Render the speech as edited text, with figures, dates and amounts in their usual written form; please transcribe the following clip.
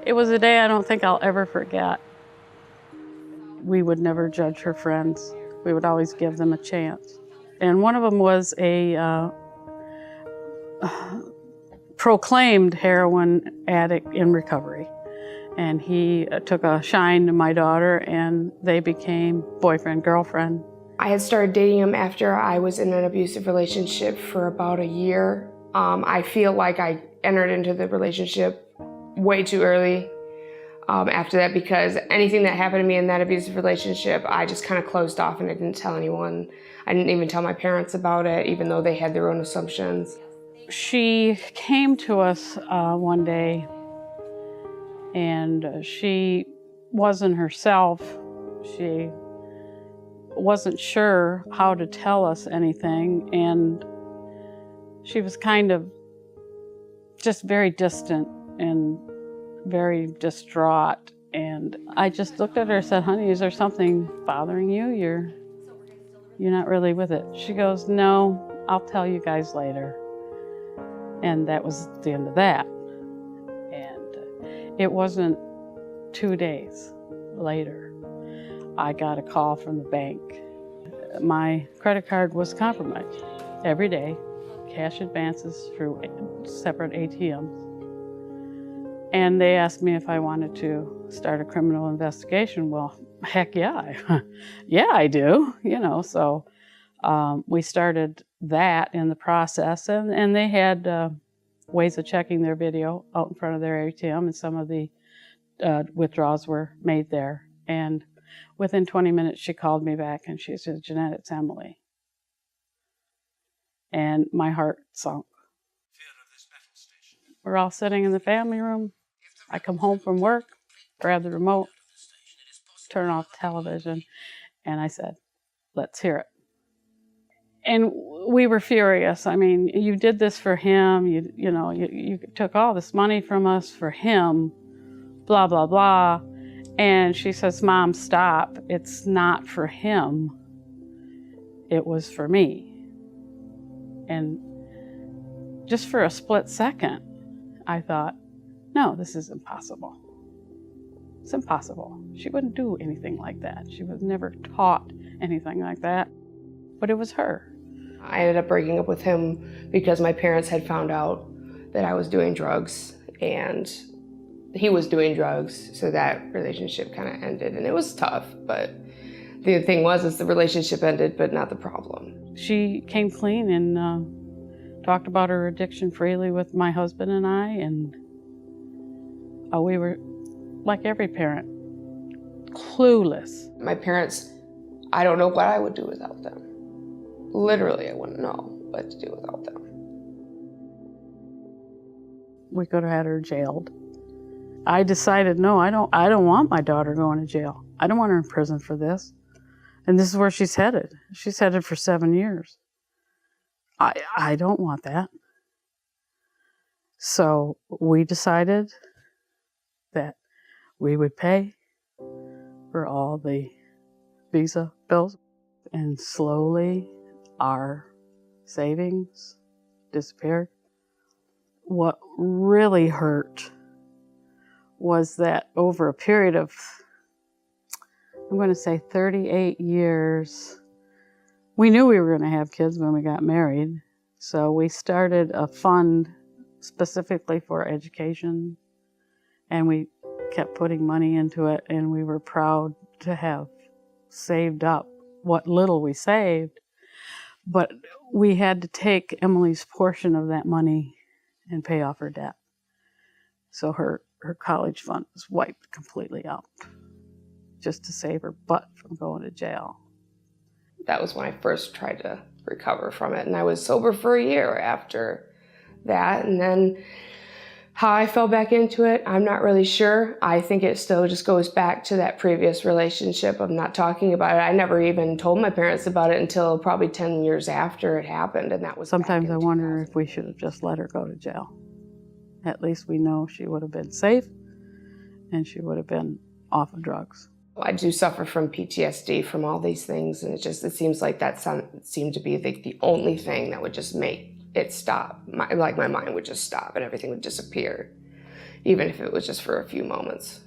It was a day I don't think I'll ever forget. We would never judge her friends. We would always give them a chance. And one of them was a proclaimed heroin addict in recovery. And he took a shine to my daughter, and they became boyfriend, girlfriend. I had started dating him after I was in an abusive relationship for about a year. I feel like I entered into the relationship way too early after that, because anything that happened to me in that abusive relationship, I just kind of closed off and I didn't tell anyone. I didn't even tell my parents about it, even though they had their own assumptions. She came to us one day, and she wasn't herself. She wasn't sure how to tell us anything, and she was kind of just very distant and very distraught. And I just looked at her and said, "Honey, is there something bothering you? You're not really with it." She goes, "No, I'll tell you guys later." And that was the end of that. And it wasn't 2 days later, I got a call from the bank. My credit card was compromised. Every day, cash advances through separate ATMs. And they asked me if I wanted to start a criminal investigation. Well, heck yeah, yeah, I do, so we started that in the process, and they had ways of checking their video out in front of their ATM, and some of the withdrawals were made there. And within 20 minutes, she called me back and she said, "Jeanette, it's Emily." And my heart sunk. We're all sitting in the family room. I come home from work, grab the remote, turn off television, and I said, "Let's hear it." And we were furious. I mean, you did this for him. You took all this money from us for him, blah, blah, blah. And she says, "Mom, stop. It's not for him. It was for me." And just for a split second, I thought, no, this is impossible. It's impossible. She wouldn't do anything like that. She was never taught anything like that. But it was her. I ended up breaking up with him because my parents had found out that I was doing drugs and he was doing drugs, so that relationship kind of ended, and it was tough, but the thing was the relationship ended, but not the problem. She came clean and talked about her addiction freely with my husband and I, and we were, like every parent, clueless. My parents, I don't know what I would do without them. Literally, I wouldn't know what to do without them. We could have had her jailed. I decided, no, I don't want my daughter going to jail. I don't want her in prison for this. And this is where she's headed. She's headed for 7 years. I don't want that. So we decided that we would pay for all the visa bills, and slowly our savings disappeared. What really hurt was that over a period of, I'm going to say 38 years, we knew we were going to have kids when we got married. So we started a fund specifically for education, and we kept putting money into it, and we were proud to have saved up what little we saved. But we had to take Emily's portion of that money and pay off her debt. So her college fund was wiped completely out just to save her butt from going to jail. That was when I first tried to recover from it, and I was sober for a year after that. And then how I fell back into it, I'm not really sure. I think it still just goes back to that previous relationship of not talking about it. I never even told my parents about it until probably 10 years after it happened, and that was Sometimes I wonder if we should have just let her go to jail. At least we know she would have been safe and she would have been off of drugs. I do suffer from PTSD from all these things, and it seems like that seemed to be the only thing that would just make it stop. My mind would just stop and everything would disappear. even if it was just for a few moments.